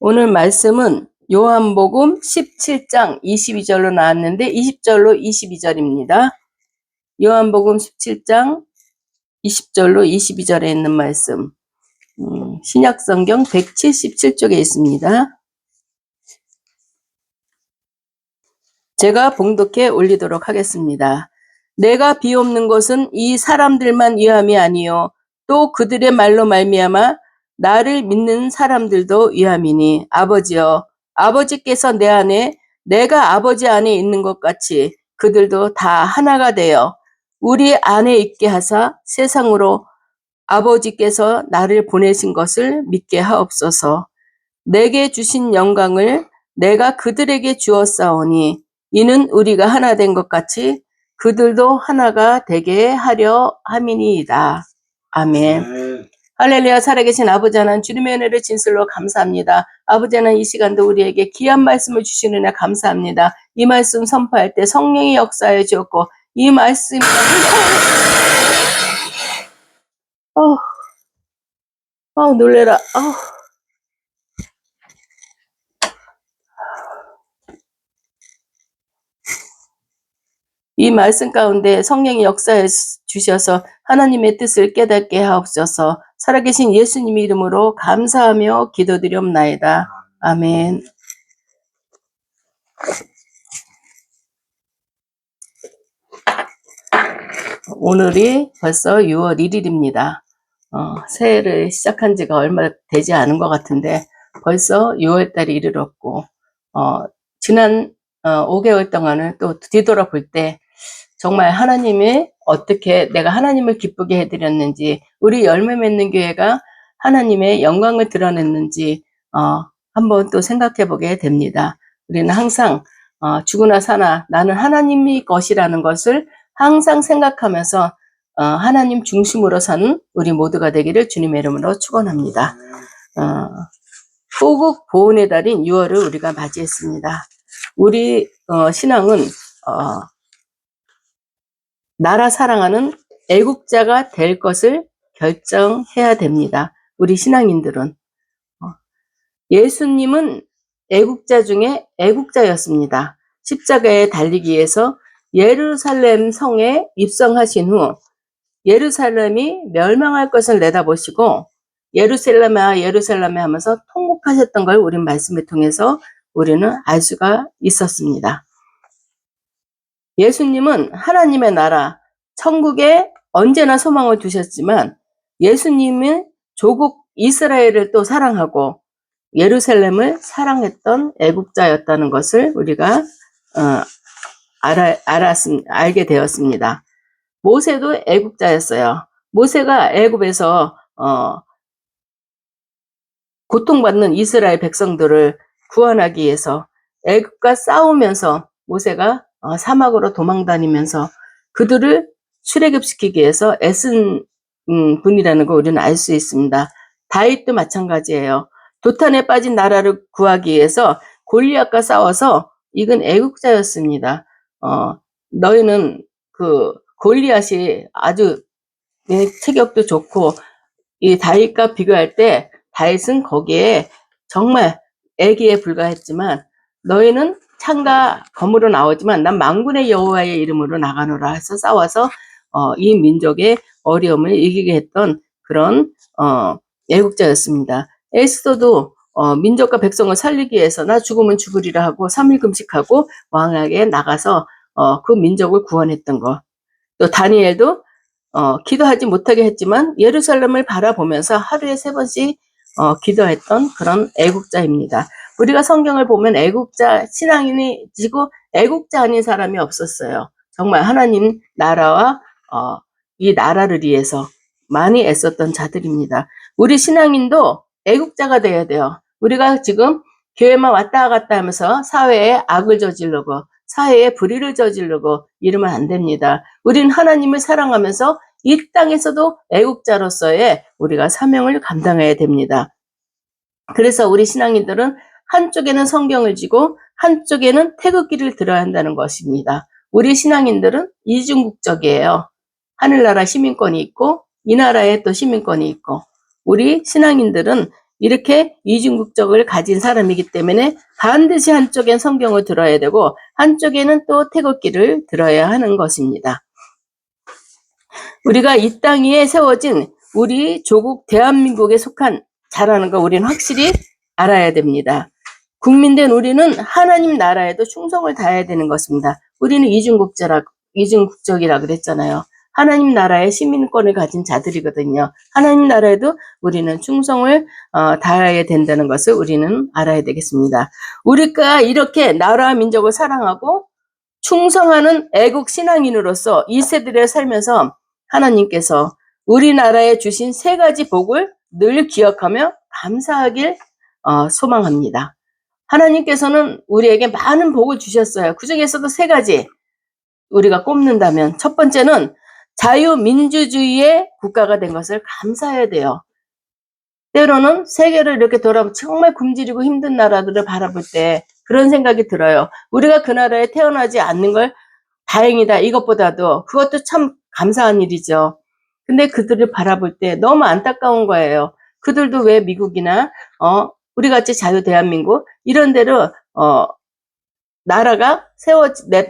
오늘 말씀은 요한복음 17장 22절로 나왔는데 20절로 22절입니다. 요한복음 17장 20절로 22절에 있는 말씀, 신약성경 177쪽에 있습니다. 제가 봉독해 올리도록 하겠습니다. 내가 비옵는 것은 이 사람들만 위함이 아니요 또 그들의 말로 말미암아 나를 믿는 사람들도 위함이니 아버지여, 아버지께서 내 안에 내가 아버지 안에 있는 것 같이 그들도 다 하나가 되어 우리 안에 있게 하사 세상으로 아버지께서 나를 보내신 것을 믿게 하옵소서. 내게 주신 영광을 내가 그들에게 주었사오니 이는 우리가 하나 된 것 같이 그들도 하나가 되게 하려 함이니이다. 아멘. 할렐루야. 살아계신 아버지 하나님, 주님의 은혜를 진실로 감사합니다. 아버지 하나님, 이 시간도 우리에게 귀한 말씀을 주시는 은혜 감사합니다. 이 말씀 선포할 때 성령이 역사해 주었고 이 말씀이 놀래라. 이 말씀 가운데 성령이 역사해 주셔서 하나님의 뜻을 깨닫게 하옵소서. 살아계신 예수님 이름으로 감사하며 기도드리옵나이다. 아멘. 오늘이 벌써 6월 1일입니다. 새해를 시작한 지가 얼마 되지 않은 것 같은데 벌써 6월 달이 이르렀고 지난 5개월 동안을 또 뒤돌아볼 때 정말 하나님이 어떻게 내가 하나님을 기쁘게 해드렸는지, 우리 열매 맺는 교회가 하나님의 영광을 드러냈는지 한번 또 생각해 보게 됩니다. 우리는 항상 죽으나 사나 나는 하나님의 것이라는 것을 항상 생각하면서 하나님 중심으로 사는 우리 모두가 되기를 주님의 이름으로 축원합니다. 후국 보훈의 달인 6월을 우리가 맞이했습니다. 우리 신앙은 나라 사랑하는 애국자가 될 것을 결정해야 됩니다. 우리 신앙인들은 예수님은 애국자 중에 애국자였습니다. 십자가에 달리기 위해서 예루살렘 성에 입성하신 후 예루살렘이 멸망할 것을 내다보시고 예루살렘아 예루살렘에 하면서 통곡하셨던 걸 우리 말씀을 통해서 우리는 알 수가 있었습니다. 예수님은 하나님의 나라, 천국에 언제나 소망을 두셨지만 예수님은 조국 이스라엘을 또 사랑하고 예루살렘을 사랑했던 애국자였다는 것을 우리가 알게 되었습니다. 모세도 애국자였어요. 모세가 애굽에서 고통받는 이스라엘 백성들을 구원하기 위해서 애굽과 싸우면서 모세가 사막으로 도망다니면서 그들을 출애굽시키기 위해서 애쓴 분이라는 거 우리는 알 수 있습니다. 다윗도 마찬가지예요. 도탄에 빠진 나라를 구하기 위해서 골리앗과 싸워서 이건 애국자였습니다. 너희는 그 골리앗이 아주 체격도 좋고 이 다윗과 비교할 때 다윗은 거기에 정말 애기에 불과했지만 너희는 창과 검으로 나오지만 난 만군의 여호와의 이름으로 나가노라 해서 싸워서 이 민족의 어려움을 이기게 했던 그런 애국자였습니다. 에스더도 민족과 백성을 살리기 위해서 나 죽으면 죽으리라 하고 3일 금식하고 왕에게 나가서 그 민족을 구원했던 거. 또 다니엘도 기도하지 못하게 했지만 예루살렘을 바라보면서 하루에 3번씩 기도했던 그런 애국자입니다. 우리가 성경을 보면 애국자, 신앙인이 지고 애국자 아닌 사람이 없었어요. 정말 하나님 나라와 이 나라를 위해서 많이 애썼던 자들입니다. 우리 신앙인도 애국자가 돼야 돼요. 우리가 지금 교회만 왔다 갔다 하면서 사회에 악을 저지르고 사회에 불의를 저지르고 이러면 안 됩니다. 우리는 하나님을 사랑하면서 이 땅에서도 애국자로서의 우리가 사명을 감당해야 됩니다. 그래서 우리 신앙인들은 한쪽에는 성경을 쥐고 한쪽에는 태극기를 들어야 한다는 것입니다. 우리 신앙인들은 이중국적이에요. 하늘나라 시민권이 있고 이 나라에 또 시민권이 있고 우리 신앙인들은 이렇게 이중국적을 가진 사람이기 때문에 반드시 한쪽엔 성경을 들어야 되고 한쪽에는 또 태극기를 들어야 하는 것입니다. 우리가 이 땅 위에 세워진 우리 조국 대한민국에 속한 자라는 거 우리는 확실히 알아야 됩니다. 국민된 우리는 하나님 나라에도 충성을 다해야 되는 것입니다. 우리는 이중국적이라 그랬잖아요. 하나님 나라의 시민권을 가진 자들이거든요. 하나님 나라에도 우리는 충성을 다해야 된다는 것을 우리는 알아야 되겠습니다. 우리가 이렇게 나라와 민족을 사랑하고 충성하는 애국 신앙인으로서 이 세대를 살면서 하나님께서 우리나라에 주신 3가지 복을 늘 기억하며 감사하길 소망합니다. 하나님께서는 우리에게 많은 복을 주셨어요. 그 중에서도 3가지 우리가 꼽는다면 첫 번째는 자유민주주의의 국가가 된 것을 감사해야 돼요. 때로는 세계를 이렇게 돌아보면 정말 굶주리고 힘든 나라들을 바라볼 때 그런 생각이 들어요. 우리가 그 나라에 태어나지 않는 걸 다행이다. 이것보다도 그것도 참 감사한 일이죠. 근데 그들을 바라볼 때 너무 안타까운 거예요. 그들도 왜 미국이나 우리 같이 자유 대한민국 이런 데로 나라가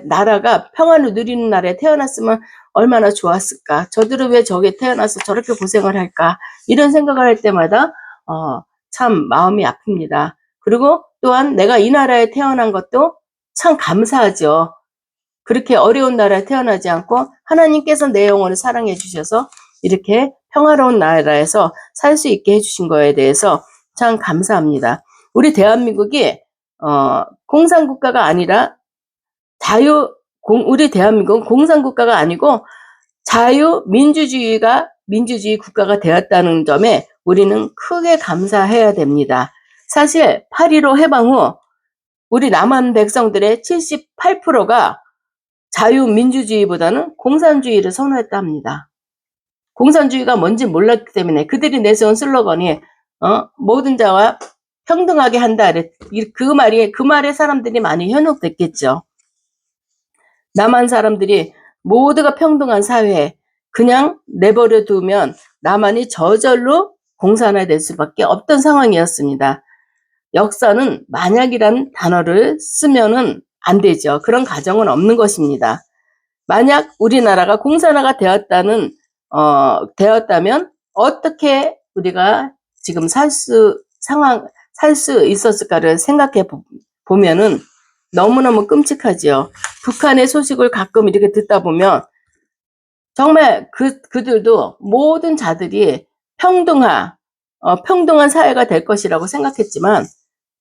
나라가 평안을 누리는 나라에 태어났으면 얼마나 좋았을까. 저들은 왜 저게 태어나서 저렇게 고생을 할까. 이런 생각을 할 때마다 참 마음이 아픕니다. 그리고 또한 내가 이 나라에 태어난 것도 참 감사하죠. 그렇게 어려운 나라에 태어나지 않고 하나님께서 내 영혼을 사랑해 주셔서 이렇게 평화로운 나라에서 살 수 있게 해주신 거에 대해서 참 감사합니다. 우리 대한민국이 공산국가가 아니라 우리 대한민국은 공산국가가 아니고 민주주의 국가가 되었다는 점에 우리는 크게 감사해야 됩니다. 사실 8.15 해방 후 우리 남한 백성들의 78%가 자유민주주의보다는 공산주의를 선호했다 합니다. 공산주의가 뭔지 몰랐기 때문에 그들이 내세운 슬로건이 모든 자와 평등하게 한다. 그 말에 사람들이 많이 현혹됐겠죠. 남한 사람들이 모두가 평등한 사회에 그냥 내버려 두면 남한이 저절로 공산화될 수밖에 없던 상황이었습니다. 역사는 만약이라는 단어를 쓰면은 안 되죠. 그런 가정은 없는 것입니다. 만약 우리나라가 공산화가 되었다면 어떻게 우리가 지금 살 수 있었을까를 생각해 보면은 너무너무 끔찍하지요. 북한의 소식을 가끔 이렇게 듣다 보면 정말 그들도 모든 자들이 평등한 사회가 될 것이라고 생각했지만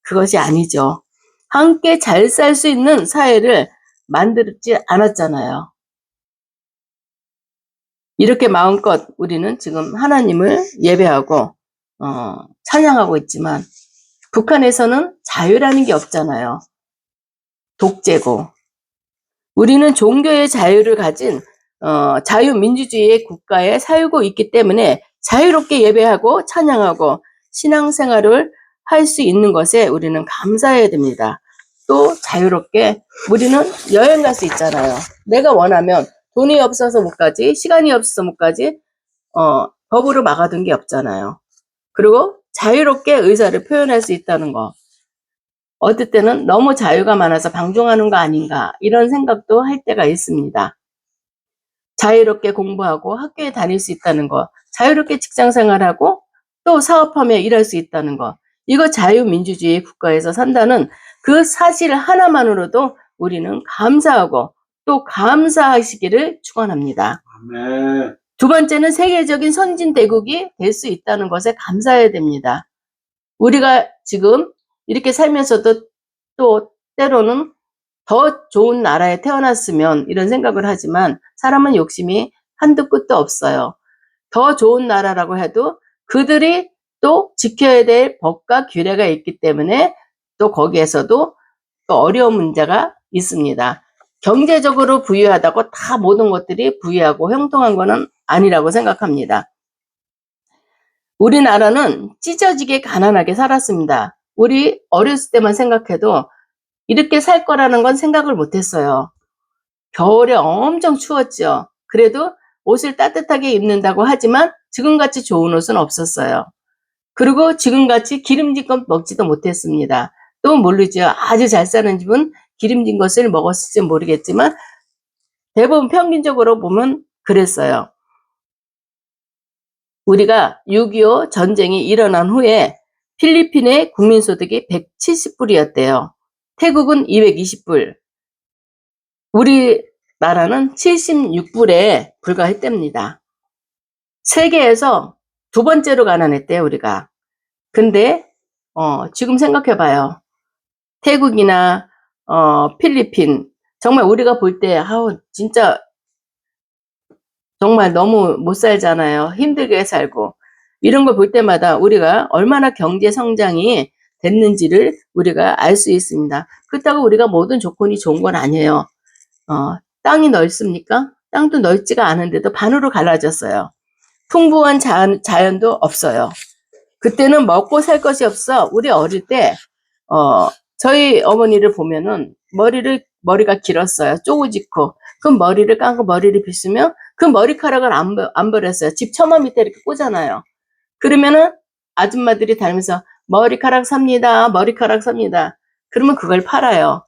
그것이 아니죠. 함께 잘 살 수 있는 사회를 만들지 않았잖아요. 이렇게 마음껏 우리는 지금 하나님을 예배하고 찬양하고 있지만 북한에서는 자유라는 게 없잖아요. 독재고. 우리는 종교의 자유를 가진 자유민주주의의 국가에 살고 있기 때문에 자유롭게 예배하고 찬양하고 신앙생활을 할 수 있는 것에 우리는 감사해야 됩니다. 또 자유롭게 우리는 여행 갈 수 있잖아요. 내가 원하면 돈이 없어서 못 가지, 시간이 없어서 못 가지, 법으로 막아둔 게 없잖아요. 그리고 자유롭게 의사를 표현할 수 있다는 거. 어떨 때는 너무 자유가 많아서 방종하는 거 아닌가 이런 생각도 할 때가 있습니다. 자유롭게 공부하고 학교에 다닐 수 있다는 거, 자유롭게 직장생활하고 또 사업하며 일할 수 있다는 거. 이거 자유민주주의 국가에서 산다는 그 사실 하나만으로도 우리는 감사하고 또 감사하시기를 축원합니다. 아멘. 두 번째는 세계적인 선진대국이 될 수 있다는 것에 감사해야 됩니다. 우리가 지금 이렇게 살면서도 또 때로는 더 좋은 나라에 태어났으면 이런 생각을 하지만 사람은 욕심이 한도 끝도 없어요. 더 좋은 나라라고 해도 그들이 또 지켜야 될 법과 규례가 있기 때문에 또 거기에서도 또 어려운 문제가 있습니다. 경제적으로 부유하다고 다 모든 것들이 부유하고 형통한 것은 아니라고 생각합니다. 우리나라는 찢어지게 가난하게 살았습니다. 우리 어렸을 때만 생각해도 이렇게 살 거라는 건 생각을 못했어요. 겨울에 엄청 추웠죠. 그래도 옷을 따뜻하게 입는다고 하지만 지금같이 좋은 옷은 없었어요. 그리고 지금같이 기름진 것 먹지도 못했습니다. 또 모르죠. 아주 잘 사는 집은 기름진 것을 먹었을지 모르겠지만 대부분 평균적으로 보면 그랬어요. 우리가 6.25 전쟁이 일어난 후에 필리핀의 국민소득이 170불이었대요. 태국은 220불, 우리나라는 76불에 불과했답니다. 세계에서 두 번째로 가난했대요, 우리가. 근데 지금 생각해봐요. 태국이나 필리핀, 정말 우리가 볼 때 진짜 정말 너무 못 살잖아요. 힘들게 살고. 이런 걸 볼 때마다 우리가 얼마나 경제 성장이 됐는지를 우리가 알 수 있습니다. 그렇다고 우리가 모든 조건이 좋은 건 아니에요. 땅이 넓습니까? 땅도 넓지가 않은데도 반으로 갈라졌어요. 풍부한 자연도 없어요. 그때는 먹고 살 것이 없어. 우리 어릴 때 저희 어머니를 보면은 머리가 길었어요. 쪼그짓고. 그 머리를 감고 머리를 빗으면 그 머리카락을 안 버렸어요. 집 처마 밑에 이렇게 꽂아놔요. 그러면은 아줌마들이 다니면서 머리카락 삽니다. 머리카락 삽니다. 그러면 그걸 팔아요.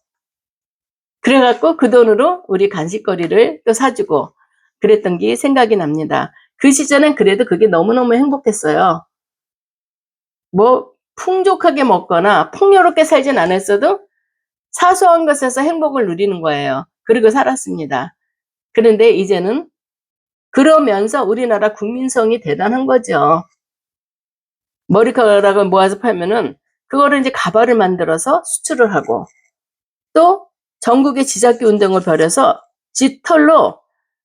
그래갖고 그 돈으로 우리 간식거리를 또 사주고 그랬던 게 생각이 납니다. 그 시절엔 그래도 그게 너무너무 행복했어요. 뭐 풍족하게 먹거나 풍요롭게 살진 않았어도 사소한 것에서 행복을 누리는 거예요. 그리고 살았습니다. 그런데 이제는 그러면서 우리나라 국민성이 대단한 거죠. 머리카락을 모아서 팔면은 그거를 이제 가발을 만들어서 수출을 하고 또 전국의 지잡기 운동을 벌여서 깃털로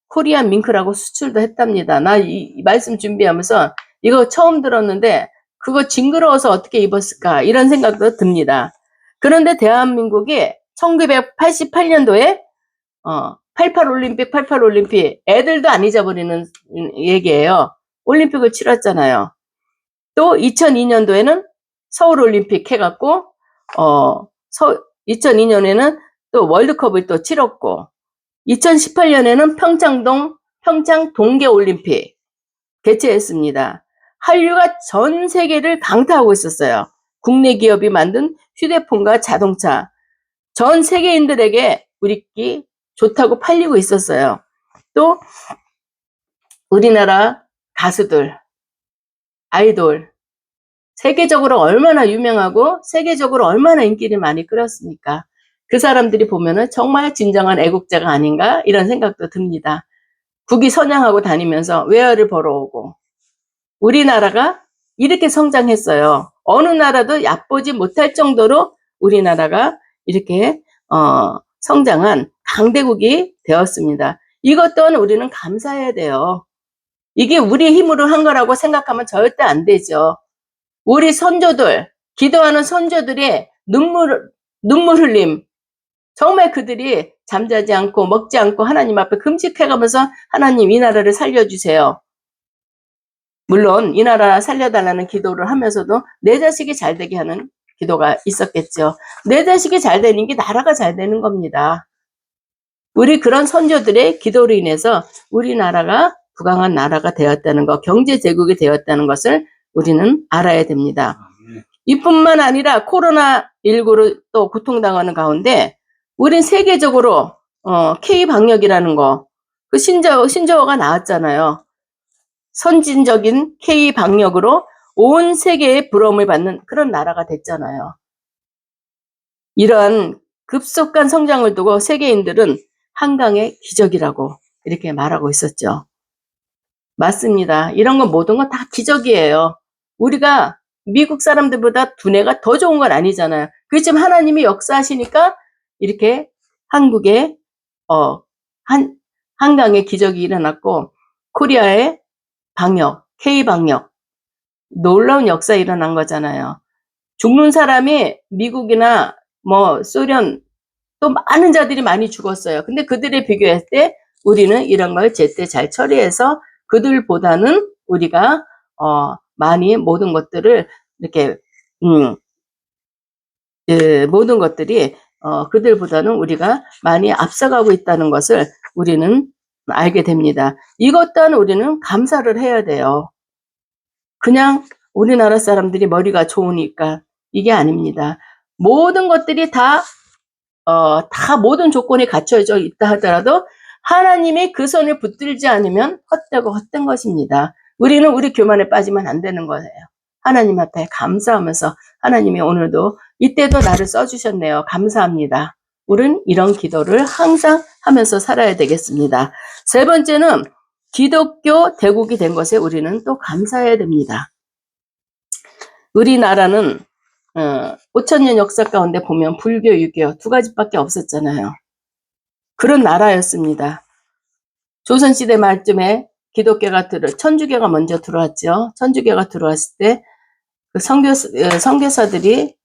코리안 밍크라고 수출도 했답니다. 나 이 말씀 준비하면서 이거 처음 들었는데 그거 징그러워서 어떻게 입었을까 이런 생각도 듭니다. 그런데 대한민국이 1988년도에 88 올림픽 애들도 안 잊어버리는 얘기예요. 올림픽을 치렀잖아요. 또 2002년도에는 서울 올림픽 해갖고 2002년에는 또 월드컵을 또 치렀고 2018년에는 평창 동계올림픽 개최했습니다. 한류가 전 세계를 강타하고 있었어요. 국내 기업이 만든 휴대폰과 자동차 전 세계인들에게 우리끼 좋다고 팔리고 있었어요. 또 우리나라 가수들, 아이돌 세계적으로 얼마나 유명하고 세계적으로 얼마나 인기를 많이 끌었습니까? 그 사람들이 보면은 정말 진정한 애국자가 아닌가 이런 생각도 듭니다. 국위 선양하고 다니면서 외화를 벌어오고 우리나라가 이렇게 성장했어요. 어느 나라도 얕보지 못할 정도로 우리나라가 이렇게 성장한 강대국이 되었습니다. 이것 또한 우리는 감사해야 돼요. 이게 우리의 힘으로 한 거라고 생각하면 절대 안 되죠. 우리 선조들, 기도하는 선조들이 눈물 흘림. 정말 그들이 잠자지 않고 먹지 않고 하나님 앞에 금식해가면서 하나님 이 나라를 살려주세요. 물론 이 나라 살려달라는 기도를 하면서도 내 자식이 잘 되게 하는 기도가 있었겠죠. 내 자식이 잘 되는 게 나라가 잘 되는 겁니다. 우리 그런 선조들의 기도로 인해서 우리나라가 부강한 나라가 되었다는 것, 경제 제국이 되었다는 것을 우리는 알아야 됩니다. 이뿐만 아니라 코로나19로 또 고통당하는 가운데 우린 세계적으로 K-방역이라는 거, 그 신조어가 나왔잖아요. 선진적인 K-방역으로 온 세계의 부러움을 받는 그런 나라가 됐잖아요. 이런 급속한 성장을 두고 세계인들은 한강의 기적이라고 이렇게 말하고 있었죠. 맞습니다. 이런 건 모든 건 다 기적이에요. 우리가 미국 사람들보다 두뇌가 더 좋은 건 아니잖아요. 그렇지만 하나님이 역사하시니까 이렇게 한국에 한강의 기적이 일어났고 코리아의 방역, K-방역 놀라운 역사 일어난 거잖아요. 죽는 사람이 미국이나 뭐 소련 또 많은 자들이 많이 죽었어요. 근데 그들에 비교할 때 우리는 이런 걸 제때 잘 처리해서 그들보다는 우리가 많이 모든 것들을 이렇게 모든 것들이 그들보다는 우리가 많이 앞서가고 있다는 것을 우리는 알게 됩니다. 이것 또한 우리는 감사를 해야 돼요. 그냥 우리나라 사람들이 머리가 좋으니까 이게 아닙니다. 모든 것들이 다 모든 조건이 갖춰져 있다 하더라도 하나님이 그 손을 붙들지 않으면 헛되고 헛된 것입니다. 우리는 우리 교만에 빠지면 안 되는 거예요. 하나님 앞에 감사하면서 하나님이 오늘도 이때도 나를 써주셨네요. 감사합니다. 우리는 이런 기도를 항상 하면서 살아야 되겠습니다. 세 번째는 기독교 대국이 된 것에 우리는 또 감사해야 됩니다. 우리나라는 5천년 역사 가운데 보면 불교, 유교 두 가지밖에 없었잖아요. 그런 나라였습니다. 조선시대 말쯤에 기독교가 천주교가 먼저 들어왔죠. 천주교가 들어왔을 때 그 선교사들이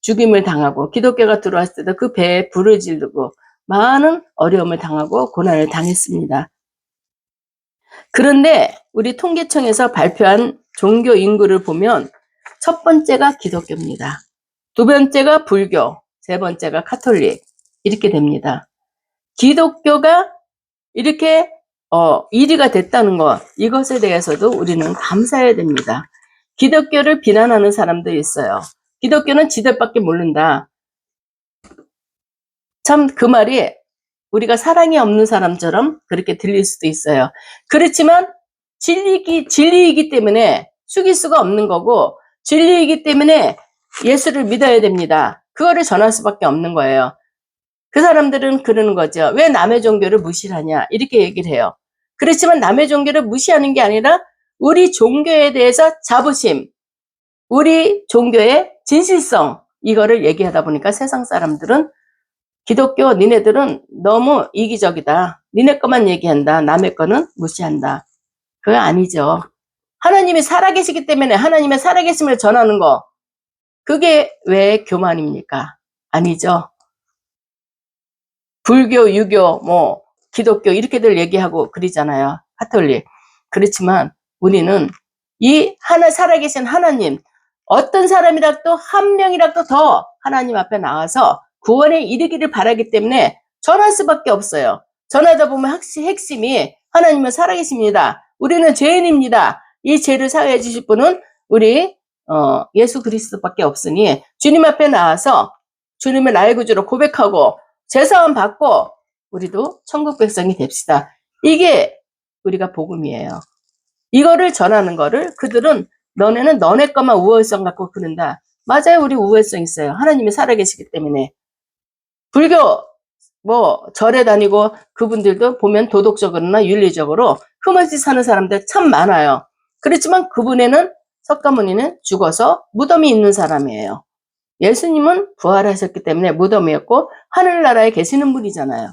죽임을 당하고 기독교가 들어왔을 때도 그 배에 불을 지르고 많은 어려움을 당하고 고난을 당했습니다. 그런데 우리 통계청에서 발표한 종교 인구를 보면 첫 번째가 기독교입니다. 두 번째가 불교, 세 번째가 카톨릭 이렇게 됩니다. 기독교가 이렇게 1위가 됐다는 것, 이것에 대해서도 우리는 감사해야 됩니다. 기독교를 비난하는 사람도 있어요. 기독교는 지들밖에 모른다. 참 그 말이 우리가 사랑이 없는 사람처럼 그렇게 들릴 수도 있어요. 그렇지만 진리이기 때문에 숙일 수가 없는 거고 진리이기 때문에 예수를 믿어야 됩니다. 그거를 전할 수밖에 없는 거예요. 그 사람들은 그러는 거죠. 왜 남의 종교를 무시하냐 이렇게 얘기를 해요. 그렇지만 남의 종교를 무시하는 게 아니라 우리 종교에 대해서 자부심, 우리 종교의 진실성 이거를 얘기하다 보니까 세상 사람들은 기독교 니네들은 너무 이기적이다. 니네 것만 얘기한다. 남의 거는 무시한다. 그거 아니죠. 하나님이 살아계시기 때문에 하나님의 살아계심을 전하는 거 그게 왜 교만입니까? 아니죠. 불교, 유교, 기독교 이렇게들 얘기하고 그러잖아요. 카톨릭. 그렇지만 우리는 이 살아계신 하나님 어떤 사람이라도 한 명이라도 더 하나님 앞에 나와서 구원에 이르기를 바라기 때문에 전할 수밖에 없어요. 전하다 보면 핵심이 하나님은 살아계십니다. 우리는 죄인입니다. 이 죄를 사해 주실 분은 우리 예수 그리스도밖에 없으니 주님 앞에 나와서 주님을 나의 구주로 고백하고 제사함 받고 우리도 천국 백성이 됩시다. 이게 우리가 복음이에요. 이거를 전하는 거를 그들은 너네는 너네 것만 우월성 갖고 그런다. 맞아요. 우리 우월성 있어요. 하나님이 살아계시기 때문에. 불교 절에 다니고 그분들도 보면 도덕적으로나 윤리적으로 흠없이 사는 사람들 참 많아요. 그렇지만 그분에는 석가모니는 죽어서 무덤이 있는 사람이에요. 예수님은 부활하셨기 때문에 무덤이었고 하늘나라에 계시는 분이잖아요.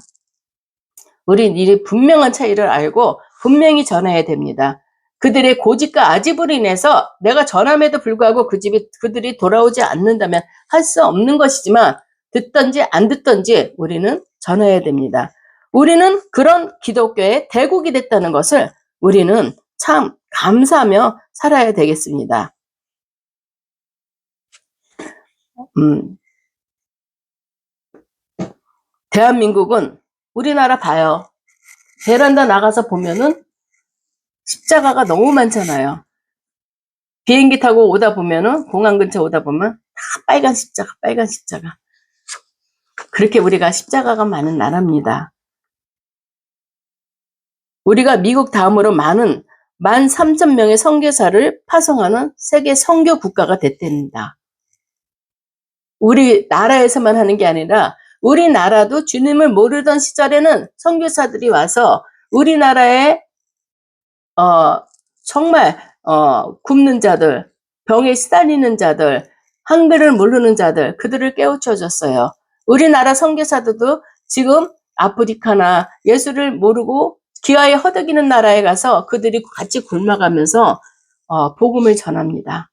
우린 이 분명한 차이를 알고 분명히 전해야 됩니다. 그들의 고집과 아집으로 인해서 내가 전함에도 불구하고 그들이 돌아오지 않는다면 할 수 없는 것이지만 듣든지 안 듣든지 우리는 전해야 됩니다. 우리는 그런 기독교의 대국이 됐다는 것을 우리는 참 감사하며 살아야 되겠습니다. 대한민국은 우리나라 봐요. 베란다 나가서 보면은 십자가가 너무 많잖아요. 비행기 타고 오다 보면은 공항 근처 오다 보면 다 빨간 십자가, 빨간 십자가. 그렇게 우리가 십자가가 많은 나라입니다. 우리가 미국 다음으로 많은 13,000명의 선교사를 파송하는 세계 선교 국가가 됐답니다. 우리 나라에서만 하는 게 아니라 우리나라도 주님을 모르던 시절에는 선교사들이 와서 우리나라에 정말 굶는 자들, 병에 시달리는 자들, 한글을 모르는 자들 그들을 깨우쳐줬어요. 우리나라 선교사들도 지금 아프리카나 예수를 모르고 기아에 허덕이는 나라에 가서 그들이 같이 굶어가면서 복음을 전합니다.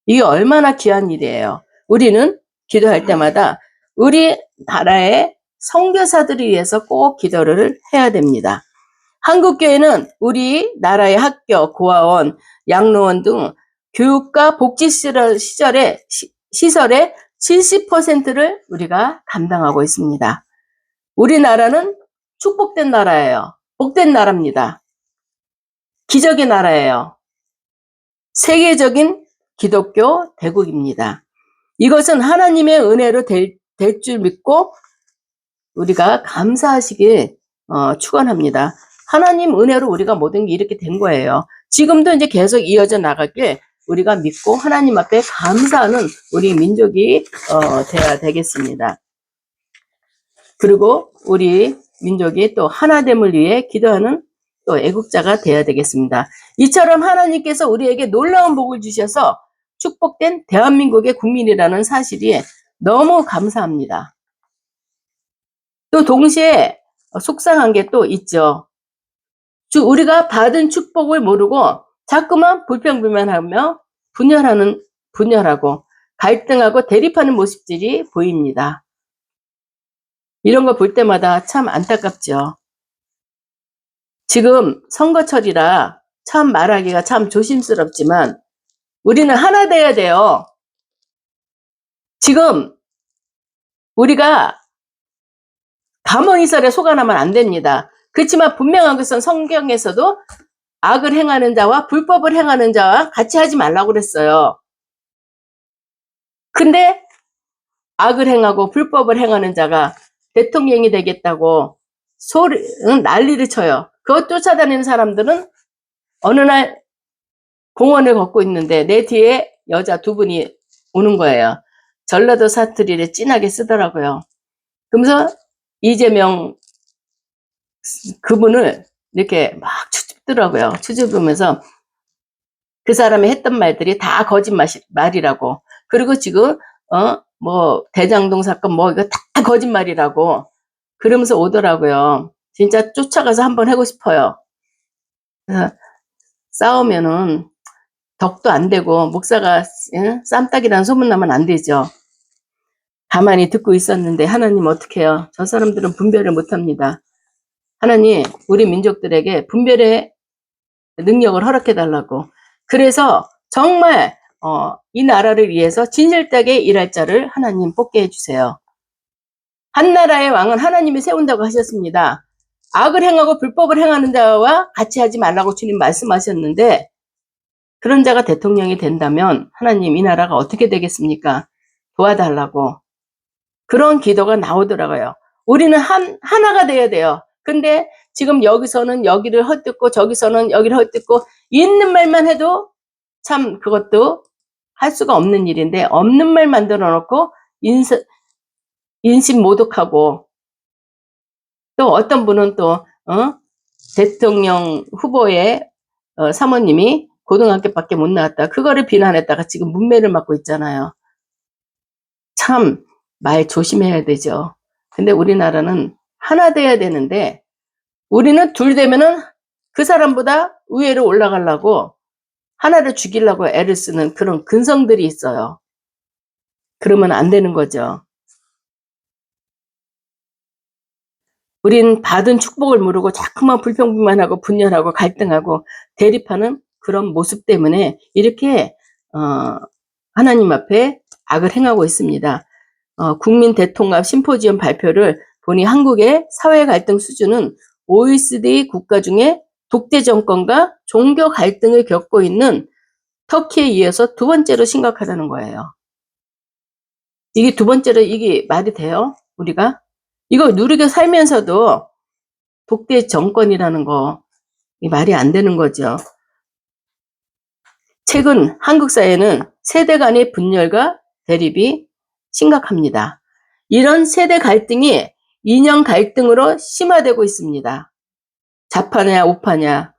이게 얼마나 귀한 일이에요. 우리는 기도할 때마다 우리나라의 선교사들을 위해서 꼭 기도를 해야 됩니다. 한국교회는 우리나라의 학교, 고아원, 양로원 등 교육과 복지시설의 70%를 우리가 감당하고 있습니다. 우리나라는 축복된 나라예요. 복된 나라입니다. 기적의 나라예요. 세계적인 기독교 대국입니다. 이것은 하나님의 은혜로 될 줄 믿고 우리가 감사하시길 축원합니다. 하나님 은혜로 우리가 모든 게 이렇게 된 거예요. 지금도 이제 계속 이어져 나가길 우리가 믿고 하나님 앞에 감사하는 우리 민족이 돼야 되겠습니다. 그리고 우리 민족이 또 하나됨을 위해 기도하는 또 애국자가 돼야 되겠습니다. 이처럼 하나님께서 우리에게 놀라운 복을 주셔서 축복된 대한민국의 국민이라는 사실이 너무 감사합니다. 또 동시에 속상한 게 또 있죠. 우리가 받은 축복을 모르고 자꾸만 불평불만하며 분열하고 갈등하고 대립하는 모습들이 보입니다. 이런 거 볼 때마다 참 안타깝죠. 지금 선거철이라 참 말하기가 참 조심스럽지만 우리는 하나 돼야 돼요. 지금 우리가 가만히설에 속아나면 안 됩니다. 그렇지만 분명한 것은 성경에서도 악을 행하는 자와 불법을 행하는 자와 같이 하지 말라고 그랬어요. 근데 악을 행하고 불법을 행하는 자가 대통령이 되겠다고 난리를 쳐요. 그것 쫓아다니는 사람들은 어느 날 공원을 걷고 있는데 내 뒤에 여자 두 분이 오는 거예요. 전라도 사투리를 진하게 쓰더라고요. 그러면서 이재명 그분을 이렇게 막 추집더라고요. 추집으면서 그 사람이 했던 말들이 다 거짓말이라고. 그리고 지금 뭐 대장동 사건 뭐 이거 다 거짓말이라고 그러면서 오더라고요. 진짜 쫓아가서 한번 하고 싶어요. 그래서 싸우면은 덕도 안 되고 목사가 쌈딱이라는 소문나면 안 되죠. 가만히 듣고 있었는데 하나님 어떻게 해요? 저 사람들은 분별을 못합니다. 하나님 우리 민족들에게 분별의 능력을 허락해달라고. 그래서 정말 이 나라를 위해서 진실되게 일할 자를 하나님 뽑게 해주세요. 한 나라의 왕은 하나님이 세운다고 하셨습니다. 악을 행하고 불법을 행하는 자와 같이 하지 말라고 주님 말씀하셨는데 그런 자가 대통령이 된다면 하나님 이 나라가 어떻게 되겠습니까? 도와달라고. 그런 기도가 나오더라고요. 우리는 하나가 돼야 돼요. 근데 지금 여기서는 여기를 헛듣고 저기서는 여기를 헛듣고 있는 말만 해도 참 그것도 할 수가 없는 일인데 없는 말 만들어 놓고 인신 모독하고 또 어떤 분은 또 대통령 후보의 사모님이 고등학교밖에 못 나왔다. 그거를 비난했다가 지금 문매를 맞고 있잖아요. 참 말 조심해야 되죠. 근데 우리나라는 하나 돼야 되는데 우리는 둘 되면은 그 사람보다 위로 올라가려고 하나를 죽이려고 애를 쓰는 그런 근성들이 있어요. 그러면 안 되는 거죠. 우린 받은 축복을 모르고 자꾸만 불평불만하고 분열하고 갈등하고 대립하는 그런 모습 때문에 이렇게 하나님 앞에 악을 행하고 있습니다. 국민 대통합 심포지엄 발표를 보니 한국의 사회 갈등 수준은 OECD 국가 중에 독재 정권과 종교 갈등을 겪고 있는 터키에 이어서 두 번째로 심각하다는 거예요. 이게 두 번째로 이게 말이 돼요? 우리가? 이거 누리게 살면서도 독재 정권이라는 거 말이 안 되는 거죠. 최근 한국 사회는 세대 간의 분열과 대립이 심각합니다. 이런 세대 갈등이 이념 갈등으로 심화되고 있습니다. 좌파냐 우파냐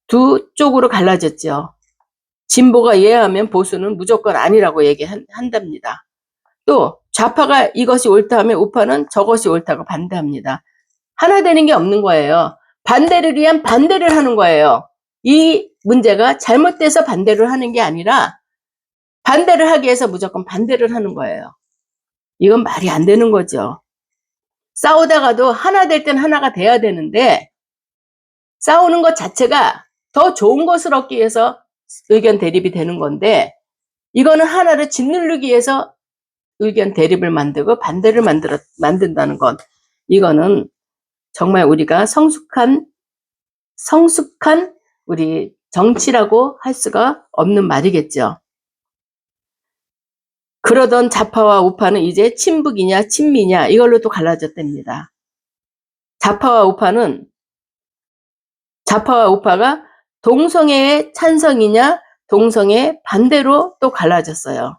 두 쪽으로 갈라졌죠. 진보가 이해하면 보수는 무조건 아니라고 얘기한답니다. 또 좌파가 이것이 옳다 하면 우파는 저것이 옳다고 반대합니다. 하나 되는 게 없는 거예요. 반대를 위한 반대를 하는 거예요. 이 문제가 잘못돼서 반대를 하는 게 아니라 반대를 하기 위해서 무조건 반대를 하는 거예요. 이건 말이 안 되는 거죠. 싸우다가도 하나 될 땐 하나가 돼야 되는데 싸우는 것 자체가 더 좋은 것을 얻기 위해서 의견 대립이 되는 건데 이거는 하나를 짓누르기 위해서 의견 대립을 만들고 반대를 만든다는 것. 이거는 정말 우리가 성숙한 우리 정치라고 할 수가 없는 말이겠죠. 그러던 좌파와 우파는 이제 친북이냐 친미냐 이걸로 또 갈라졌답니다. 좌파와 우파가 동성애의 찬성이냐 동성애 반대로 또 갈라졌어요.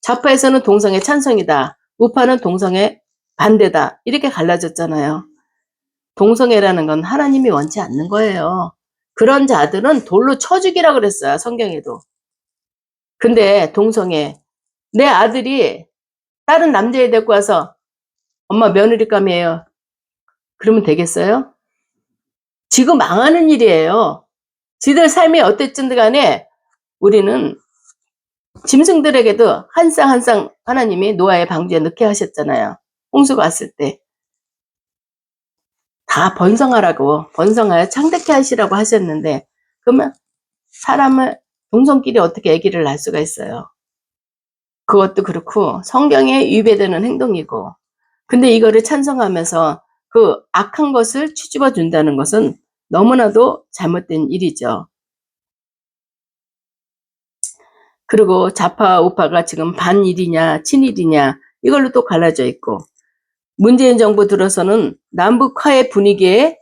좌파에서는 동성애 찬성이다. 우파는 동성애 반대다. 이렇게 갈라졌잖아요. 동성애라는 건 하나님이 원치 않는 거예요. 그런 자들은 돌로 쳐 죽이라 그랬어요. 성경에도. 근데 동성애, 내 아들이 다른 남자애 데리고 와서 엄마 며느리감이에요. 그러면 되겠어요? 지금 망하는 일이에요. 지들 삶이 어땠든 간에 우리는 짐승들에게도 한 쌍 한 쌍 하나님이 노아의 방주에 넣게 하셨잖아요. 홍수가 왔을 때. 다 번성하여 창대케 하시라고 하셨는데 그러면 사람을 동성끼리 어떻게 아기를 낳을 수가 있어요. 그것도 그렇고 성경에 위배되는 행동이고 근데 이거를 찬성하면서 그 악한 것을 추집어 준다는 것은 너무나도 잘못된 일이죠. 그리고 좌파 우파가 지금 반일이냐 친일이냐 이걸로 또 갈라져 있고 문재인 정부 들어서는 남북화의 분위기에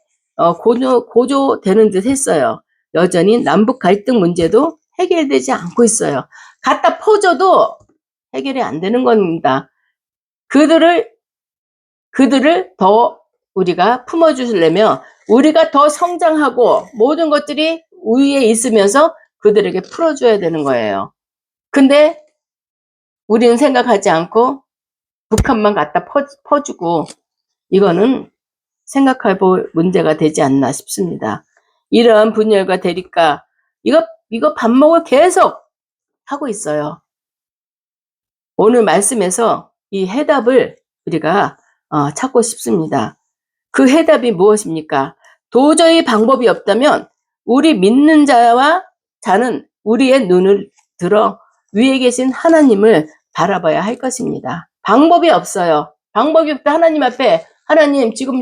고조되는 듯 했어요. 여전히 남북 갈등 문제도 해결되지 않고 있어요. 갖다 퍼줘도 해결이 안 되는 겁니다. 그들을 더 우리가 품어주려면 우리가 더 성장하고 모든 것들이 우위에 있으면서 그들에게 풀어줘야 되는 거예요. 근데 우리는 생각하지 않고 북한만 갖다 퍼주고 이거는 생각해 볼 문제가 되지 않나 싶습니다. 이러한 분열과 대립과 이거 반목을 계속 하고 있어요. 오늘 말씀에서 이 해답을 우리가 찾고 싶습니다. 그 해답이 무엇입니까? 도저히 방법이 없다면 우리 믿는 자는 우리의 눈을 들어 위에 계신 하나님을 바라봐야 할 것입니다. 방법이 없어요. 방법이 없다. 하나님 앞에 하나님 지금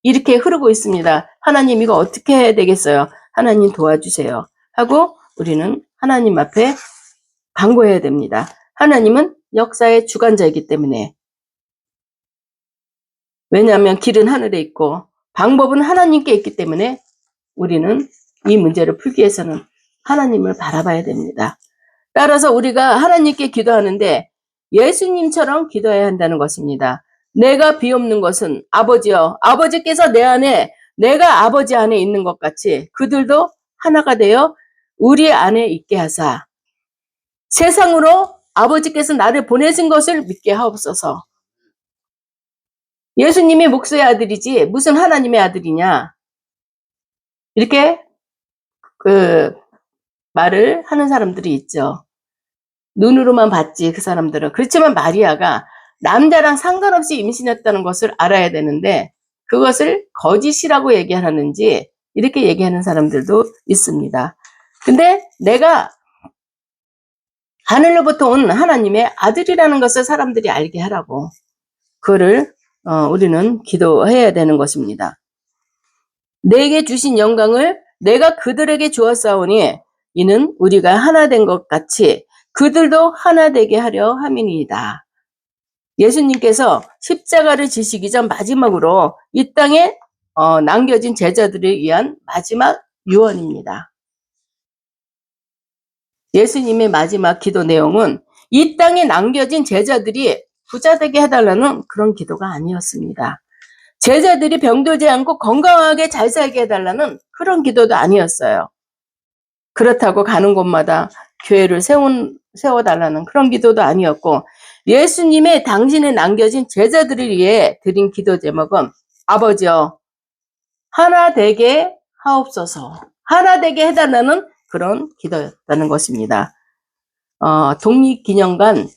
이렇게 흐르고 있습니다. 하나님 이거 어떻게 해야 되겠어요? 하나님 도와주세요. 하고 우리는 하나님 앞에 간구해야 됩니다. 하나님은 역사의 주관자이기 때문에 왜냐하면 길은 하늘에 있고 방법은 하나님께 있기 때문에 우리는 이 문제를 풀기 위해서는 하나님을 바라봐야 됩니다. 따라서 우리가 하나님께 기도하는데 예수님처럼 기도해야 한다는 것입니다. 내가 비옵는 것은 아버지여 아버지께서 내 안에 내가 아버지 안에 있는 것 같이 그들도 하나가 되어 우리 안에 있게 하사 세상으로 아버지께서 나를 보내신 것을 믿게 하옵소서. 예수님이 목수의 아들이지 무슨 하나님의 아들이냐 이렇게 말을 하는 사람들이 있죠. 눈으로만 봤지 그 사람들은. 그렇지만 마리아가 남자랑 상관없이 임신했다는 것을 알아야 되는데 그것을 거짓이라고 얘기하는지 이렇게 얘기하는 사람들도 있습니다. 근데 내가 하늘로부터 온 하나님의 아들이라는 것을 사람들이 알게 하라고 그거를 우리는 기도해야 되는 것입니다. 내게 주신 영광을 내가 그들에게 주었사오니 이는 우리가 하나 된 것 같이 그들도 하나 되게 하려 함이니이다. 예수님께서 십자가를 지시기 전 마지막으로 이 땅에 남겨진 제자들을 위한 마지막 유언입니다. 예수님의 마지막 기도 내용은 이 땅에 남겨진 제자들이 부자 되게 해달라는 그런 기도가 아니었습니다. 제자들이 병들지 않고 건강하게 잘 살게 해달라는 그런 기도도 아니었어요. 그렇다고 가는 곳마다 교회를 세워달라는 그런 기도도 아니었고 예수님의 당신에 남겨진 제자들을 위해 드린 기도 제목은 아버지여 하나 되게 하옵소서 하나 되게 해달라는 그런 기도였다는 것입니다. 독립기념관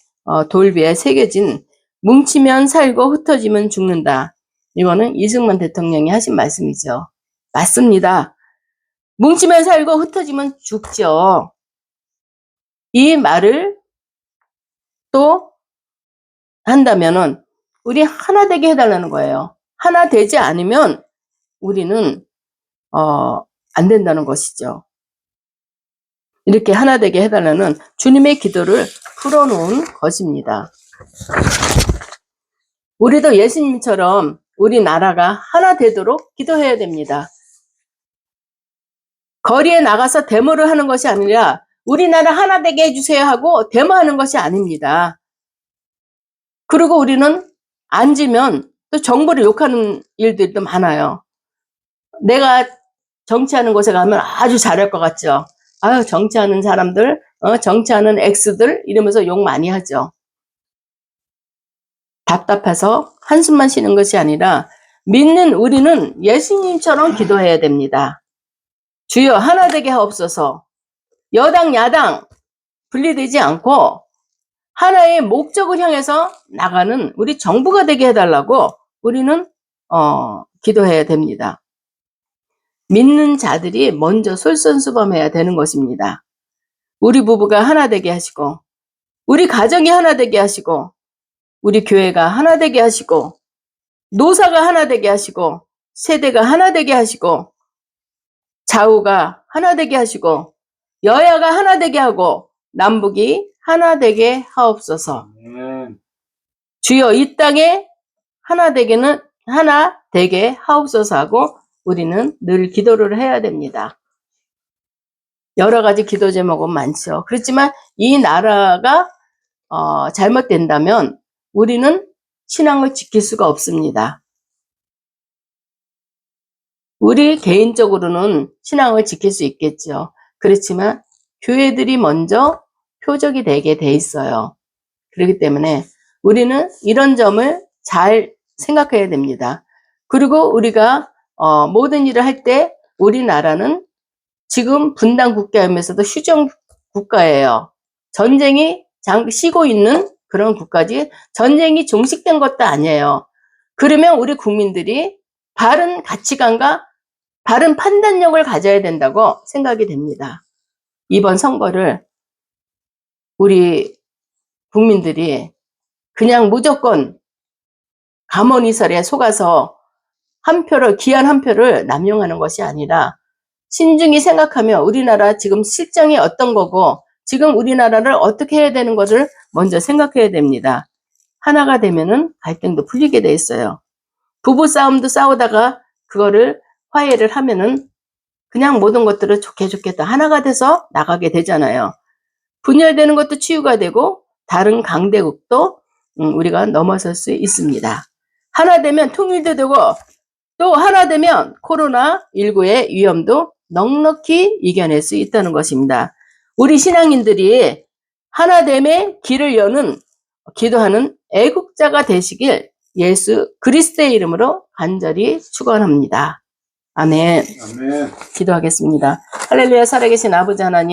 돌비에 새겨진 뭉치면 살고 흩어지면 죽는다. 이거는 이승만 대통령이 하신 말씀이죠. 맞습니다. 뭉치면 살고 흩어지면 죽죠. 이 말을 또 한다면은 우리 하나 되게 해달라는 거예요. 하나 되지 않으면 우리는 안 된다는 것이죠. 이렇게 하나 되게 해달라는 주님의 기도를 풀어놓은 것입니다. 우리도 예수님처럼 우리나라가 하나 되도록 기도해야 됩니다. 거리에 나가서 데모를 하는 것이 아니라 우리나라 하나 되게 해주세요 하고 데모하는 것이 아닙니다. 그리고 우리는 앉으면 또 정부를 욕하는 일들도 많아요. 내가 정치하는 곳에 가면 아주 잘할 것 같죠. 아유, 정치하는 사람들, 정치하는 X들 이러면서 욕 많이 하죠. 답답해서 한숨만 쉬는 것이 아니라 믿는 우리는 예수님처럼 기도해야 됩니다. 주여 하나 되게 하옵소서. 여당 야당 분리되지 않고 하나의 목적을 향해서 나가는 우리 정부가 되게 해달라고 우리는 기도해야 됩니다. 믿는 자들이 먼저 솔선수범해야 되는 것입니다. 우리 부부가 하나 되게 하시고 우리 가정이 하나 되게 하시고 우리 교회가 하나 되게 하시고 노사가 하나 되게 하시고 세대가 하나 되게 하시고 좌우가 하나 되게 하시고 여야가 하나 되게 하고 남북이 하나 되게 하옵소서. 주여 이 땅에 하나 되게 하옵소서 하고 우리는 늘 기도를 해야 됩니다. 여러 가지 기도 제목은 많죠. 그렇지만 이 나라가 잘못된다면 우리는 신앙을 지킬 수가 없습니다. 우리 개인적으로는 신앙을 지킬 수 있겠죠. 그렇지만 교회들이 먼저 표적이 되게 돼 있어요. 그렇기 때문에 우리는 이런 점을 잘 생각해야 됩니다. 그리고 우리가 모든 일을 할 때 우리나라는 지금 분단 국가이면서도 휴전 국가예요. 전쟁이 쉬고 있는 그런 국가지 전쟁이 종식된 것도 아니에요. 그러면 우리 국민들이 바른 가치관과 바른 판단력을 가져야 된다고 생각이 됩니다. 이번 선거를 우리 국민들이 그냥 무조건 감언이설에 속아서 귀한 한 표를 남용하는 것이 아니라 신중히 생각하며 우리나라 지금 실정이 어떤 거고 지금 우리나라를 어떻게 해야 되는 것을 먼저 생각해야 됩니다. 하나가 되면은 갈등도 풀리게 돼 있어요. 부부 싸움도 싸우다가 그거를 화해를 하면은 그냥 모든 것들을 좋게 다 하나가 돼서 나가게 되잖아요. 분열되는 것도 치유가 되고 다른 강대국도 우리가 넘어설 수 있습니다. 하나 되면 통일도 되고 또 하나 되면 코로나19의 위험도 넉넉히 이겨낼 수 있다는 것입니다. 우리 신앙인들이 하나됨의 길을 여는 기도하는 애국자가 되시길 예수 그리스도의 이름으로 간절히 축원합니다. 아멘. 아멘. 기도하겠습니다. 할렐루야. 살아계신 아버지 하나님